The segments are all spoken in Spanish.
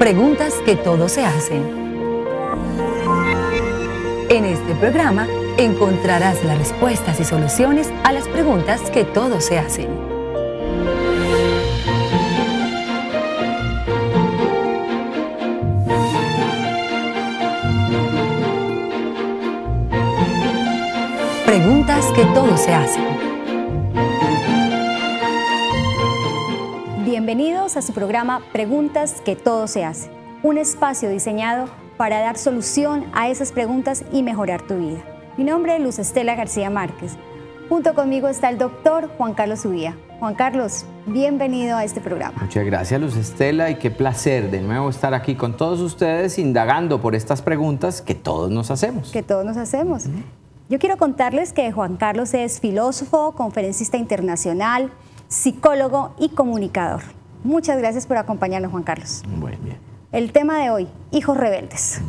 Preguntas que todos se hacen. En este programa encontrarás las respuestas y soluciones a las preguntas que todos se hacen. Preguntas que todos se hacen. Bienvenidos a su programa Preguntas que todos se hacen, un espacio diseñado para dar solución a esas preguntas y mejorar tu vida. Mi nombre es Luz Estela García Márquez. Junto conmigo está el doctor Juan Carlos Ubía. Juan Carlos, bienvenido a este programa. Muchas gracias, Luz Estela, y qué placer de nuevo estar aquí con todos ustedes indagando por estas preguntas que todos nos hacemos. Que todos nos hacemos. Yo quiero contarles que Juan Carlos es filósofo, conferencista internacional, psicólogo y comunicador. Muchas gracias por acompañarnos, Juan Carlos. Muy bien. El tema de hoy, hijos rebeldes.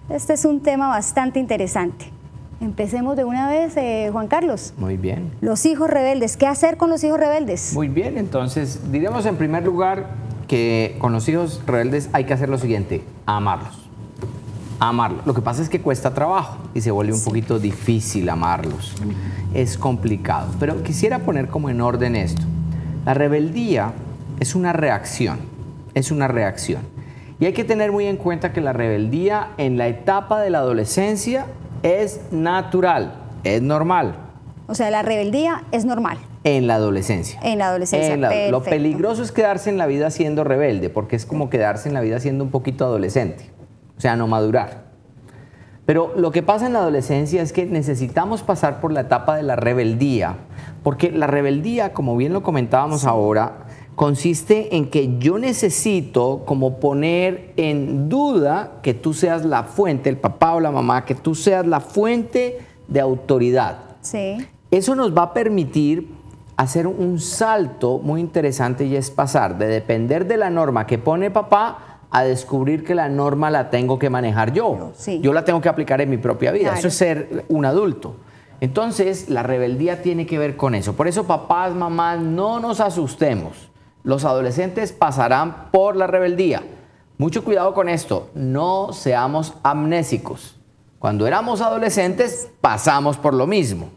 Este es un tema bastante interesante. Empecemos de una vez, Juan Carlos. Muy bien. Los hijos rebeldes. ¿Qué hacer con los hijos rebeldes? Muy bien, entonces diremos en primer lugar que con los hijos rebeldes hay que hacer lo siguiente: amarlos. Amarlos. Lo que pasa es que cuesta trabajo y se vuelve un poquito difícil amarlos. Es complicado, pero quisiera poner como en orden esto. La rebeldía es una reacción, Y hay que tener muy en cuenta que la rebeldía en la etapa de la adolescencia es natural, es normal. O sea, la rebeldía es normal. En la adolescencia. En la adolescencia, Lo peligroso es quedarse en la vida siendo rebelde, porque es como quedarse en la vida siendo un poquito adolescente, o sea, no madurar. Pero lo que pasa en la adolescencia es que necesitamos pasar por la etapa de la rebeldía, porque la rebeldía, como bien lo comentábamos ahora, consiste en que yo necesito como poner en duda que tú seas la fuente, el papá o la mamá, que tú seas la fuente de autoridad. Sí. Eso nos va a permitir hacer un salto muy interesante, y es pasar de depender de la norma que pone papá a descubrir que la norma la tengo que manejar yo. Sí. Yo la tengo que aplicar en mi propia vida. Claro. Eso es ser un adulto. Entonces, la rebeldía tiene que ver con eso. Por eso, papás, mamás, no nos asustemos. Los adolescentes pasarán por la rebeldía. Mucho cuidado con esto. No seamos amnésicos. Cuando éramos adolescentes, pasamos por lo mismo.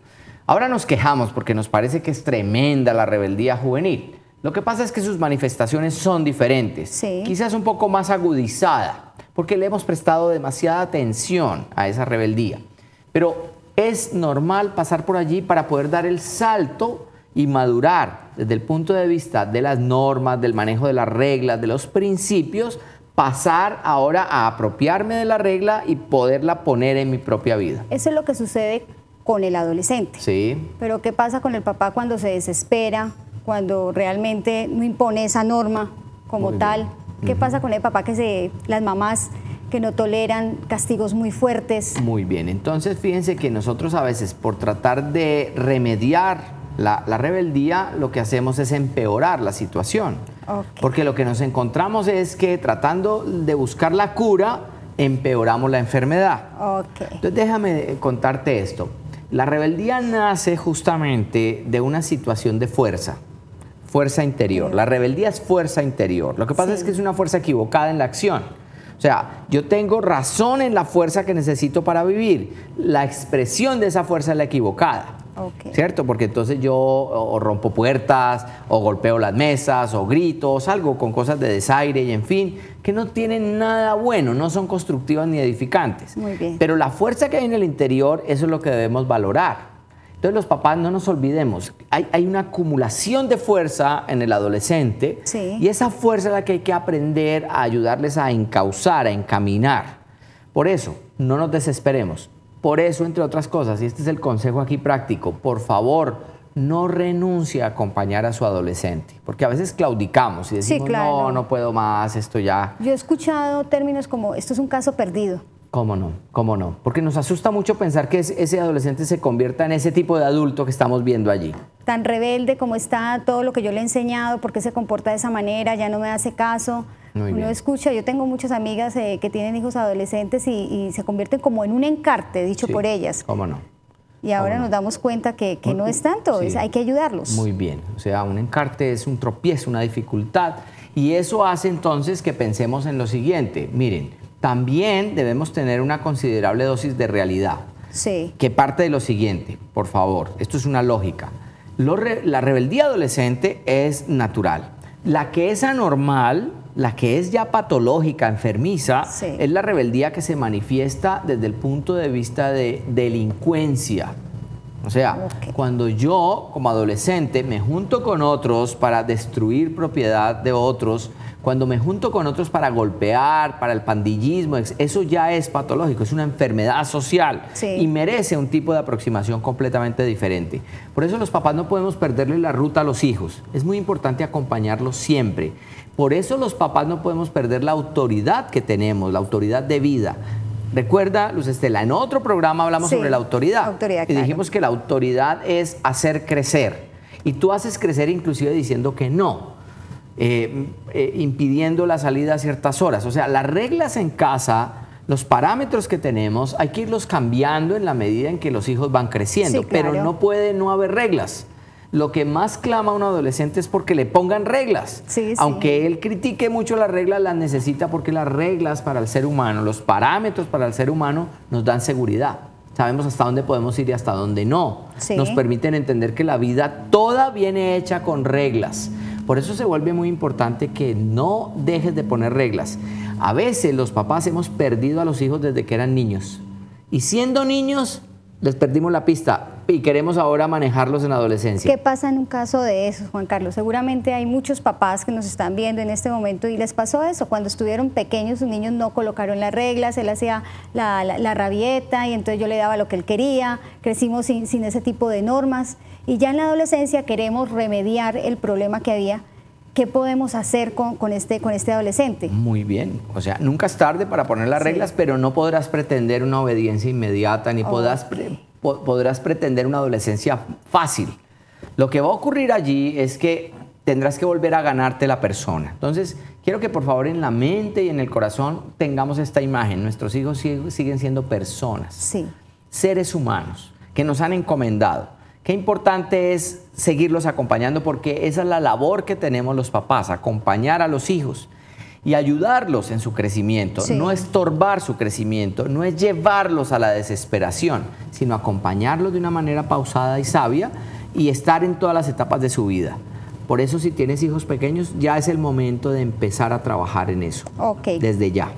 Ahora nos quejamos porque nos parece que es tremenda la rebeldía juvenil. Lo que pasa es que sus manifestaciones son diferentes, sí. Quizás un poco más agudizada, porque le hemos prestado demasiada atención a esa rebeldía. Pero es normal pasar por allí para poder dar el salto y madurar desde el punto de vista de las normas, del manejo de las reglas, de los principios, pasar ahora a apropiarme de la regla y poderla poner en mi propia vida. Eso es lo que sucede con el adolescente. Sí. Pero ¿qué pasa con el papá cuando se desespera, cuando realmente no impone esa norma como Muy tal? bien. ¿Qué pasa con el papá las mamás que no toleran castigos muy fuertes? Muy bien, entonces fíjense que nosotros a veces por tratar de remediar la rebeldía, lo que hacemos es empeorar la situación. Okay. Porque lo que nos encontramos es que tratando de buscar la cura, empeoramos la enfermedad. Okay. Entonces déjame contarte esto. La rebeldía nace justamente de una situación de fuerza interior. La rebeldía es fuerza interior. Lo que pasa es que es una fuerza equivocada en la acción. O sea, yo tengo razón en la fuerza que necesito para vivir. La expresión de esa fuerza es la equivocada. Okay. ¿Cierto? Porque entonces yo o rompo puertas, o golpeo las mesas, o grito, o salgo con cosas de desaire y en fin, que no tienen nada bueno, no son constructivas ni edificantes. Muy bien. Pero la fuerza que hay en el interior, eso es lo que debemos valorar. Entonces los papás, no nos olvidemos, hay una acumulación de fuerza en el adolescente, sí. Y esa fuerza es la que hay que aprender a ayudarles a encauzar, a encaminar. Por eso, no nos desesperemos. Por eso, entre otras cosas, y este es el consejo aquí práctico, por favor, no renuncie a acompañar a su adolescente, porque a veces claudicamos y decimos, sí, claro. no puedo más, esto ya... Yo he escuchado términos como, esto es un caso perdido. ¿Cómo no? ¿Cómo no? Porque nos asusta mucho pensar que ese adolescente se convierta en ese tipo de adulto que estamos viendo allí. Tan rebelde como está, todo lo que yo le he enseñado, por qué se comporta de esa manera, ya no me hace caso. Uno escucha, yo tengo muchas amigas que tienen hijos adolescentes y se convierten como en un encarte, dicho por ellas. ¿Cómo no? Y ahora nos damos cuenta que no es tanto, hay que ayudarlos. Muy bien, o sea, un encarte es un tropiezo, una dificultad. Y eso hace entonces que pensemos en lo siguiente. Miren, también debemos tener una considerable dosis de realidad. Sí. Que parte de lo siguiente, por favor, esto es una lógica. La rebeldía adolescente es natural. La que es anormal, la que es ya patológica, enfermiza, Sí. es la rebeldía que se manifiesta desde el punto de vista de delincuencia. O sea, Ok. cuando yo como adolescente me junto con otros para destruir propiedad de otros, cuando me junto con otros para golpear, para el pandillismo, eso ya es patológico, es una enfermedad social Sí. y merece un tipo de aproximación completamente diferente. Por eso los papás no podemos perderle la ruta a los hijos. Es muy importante acompañarlos siempre. Por eso los papás no podemos perder la autoridad que tenemos, la autoridad de vida. Recuerda, Luz Estela, en otro programa hablamos Sí, sobre la autoridad. autoridad, Y claro. dijimos que la autoridad es hacer crecer. Y tú haces crecer inclusive diciendo que no. Impidiendo la salida a ciertas horas. O sea, las reglas en casa, los parámetros que tenemos, hay que irlos cambiando en la medida en que los hijos van creciendo. Sí, claro. Pero no puede no haber reglas. Lo que más clama a un adolescente es porque le pongan reglas. Sí, sí. Aunque él critique mucho las reglas, las necesita porque las reglas para el ser humano, los parámetros para el ser humano nos dan seguridad. Sabemos hasta dónde podemos ir y hasta dónde no. Sí. Nos permiten entender que la vida toda viene hecha con reglas. Por eso se vuelve muy importante que no dejes de poner reglas. A veces los papás hemos perdido a los hijos desde que eran niños. Y siendo niños, les perdimos la pista y queremos ahora manejarlos en la adolescencia. ¿Qué pasa en un caso de eso, Juan Carlos? Seguramente hay muchos papás que nos están viendo en este momento y les pasó eso. Cuando estuvieron pequeños, sus niños no colocaron las reglas, él hacía la rabieta y entonces yo le daba lo que él quería. Crecimos sin ese tipo de normas y ya en la adolescencia queremos remediar el problema que había. ¿Qué podemos hacer con este adolescente? Muy bien. O sea, nunca es tarde para poner las Sí. reglas, pero no podrás pretender una obediencia inmediata ni podrás pretender una adolescencia fácil. Lo que va a ocurrir allí es que tendrás que volver a ganarte la persona. Entonces, quiero que por favor en la mente y en el corazón tengamos esta imagen. Nuestros hijos siguen siendo personas, Sí. seres humanos que nos han encomendado. Qué importante es seguirlos acompañando porque esa es la labor que tenemos los papás, acompañar a los hijos y ayudarlos en su crecimiento, Sí. no estorbar su crecimiento, no es llevarlos a la desesperación, sino acompañarlos de una manera pausada y sabia y estar en todas las etapas de su vida. Por eso si tienes hijos pequeños ya es el momento de empezar a trabajar en eso, Ok. desde ya.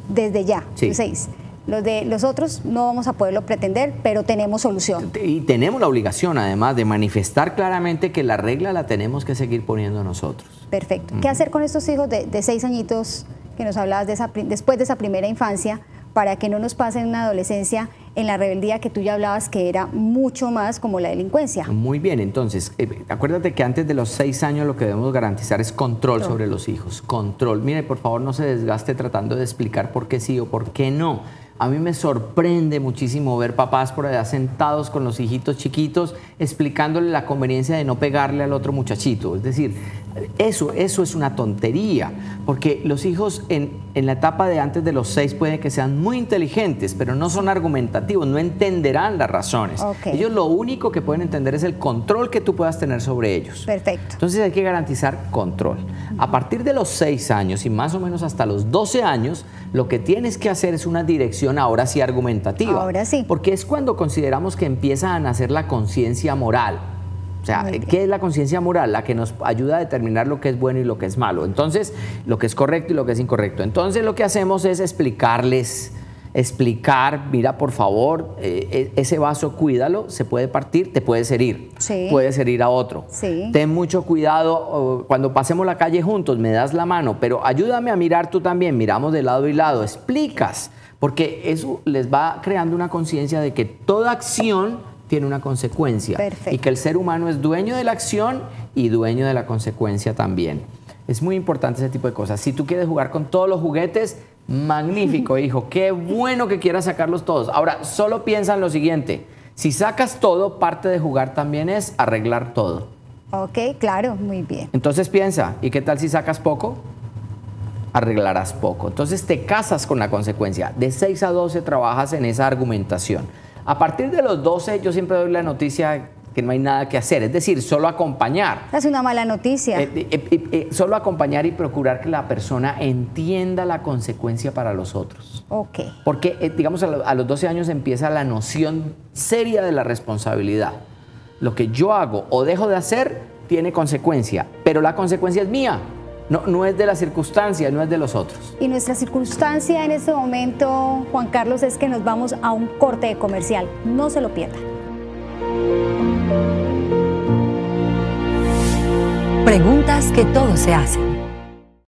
Desde ya, Sí. 6. Los otros no vamos a poderlo pretender, pero tenemos solución. Y tenemos la obligación además de manifestar claramente que la regla la tenemos que seguir poniendo nosotros. Perfecto. ¿Qué hacer con estos hijos de 6 añitos que nos hablabas después de esa primera infancia para que no nos pase en una adolescencia en la rebeldía que tú ya hablabas que era mucho más como la delincuencia? Muy bien, entonces, acuérdate que antes de los 6 años lo que debemos garantizar es control sobre los hijos, control. Mire, por favor, no se desgaste tratando de explicar por qué sí o por qué no. A mí me sorprende muchísimo ver papás por allá sentados con los hijitos chiquitos explicándole la conveniencia de no pegarle al otro muchachito. Es decir, eso es una tontería, porque los hijos en la etapa de antes de los 6 puede que sean muy inteligentes, pero no son argumentativos, no entenderán las razones. Ok. Ellos lo único que pueden entender es el control que tú puedas tener sobre ellos. Perfecto. Entonces hay que garantizar control. A partir de los 6 años y más o menos hasta los 12 años, lo que tienes que hacer es una dirección ahora sí argumentativa. Ahora sí. Porque es cuando consideramos que empieza a nacer la conciencia moral. O sea, Muy bien. ¿qué es la conciencia moral? La que nos ayuda a determinar lo que es bueno y lo que es malo. Entonces, lo que es correcto y lo que es incorrecto. Entonces, lo que hacemos es explicar, mira, por favor, ese vaso cuídalo, se puede partir, te puedes herir. Sí. Puedes herir a otro. Sí. Ten mucho cuidado cuando pasemos la calle juntos, me das la mano, pero ayúdame a mirar tú también, miramos de lado y lado, explicas, porque eso les va creando una conciencia de que toda acción tiene una consecuencia. Perfecto. Y que el ser humano es dueño de la acción y dueño de la consecuencia también. Es muy importante ese tipo de cosas. Si tú quieres jugar con todos los juguetes, magnífico, hijo. Qué bueno que quieras sacarlos todos. Ahora, solo piensa en lo siguiente. Si sacas todo, parte de jugar también es arreglar todo. Ok, claro, muy bien. Entonces piensa, ¿y qué tal si sacas poco? Arreglarás poco. Entonces te casas con la consecuencia. De 6 a 12 trabajas en esa argumentación. A partir de los 12, yo siempre doy la noticia que no hay nada que hacer, es decir, solo acompañar. Es una mala noticia. Solo acompañar y procurar que la persona entienda la consecuencia para los otros. Ok. Porque, digamos, a los 12 años empieza la noción seria de la responsabilidad. Lo que yo hago o dejo de hacer tiene consecuencia, pero la consecuencia es mía. No es de las circunstancias, no es de los otros. Y nuestra circunstancia en este momento, Juan Carlos, es que nos vamos a un corte de comercial. No se lo pierda. Preguntas que todos se hacen.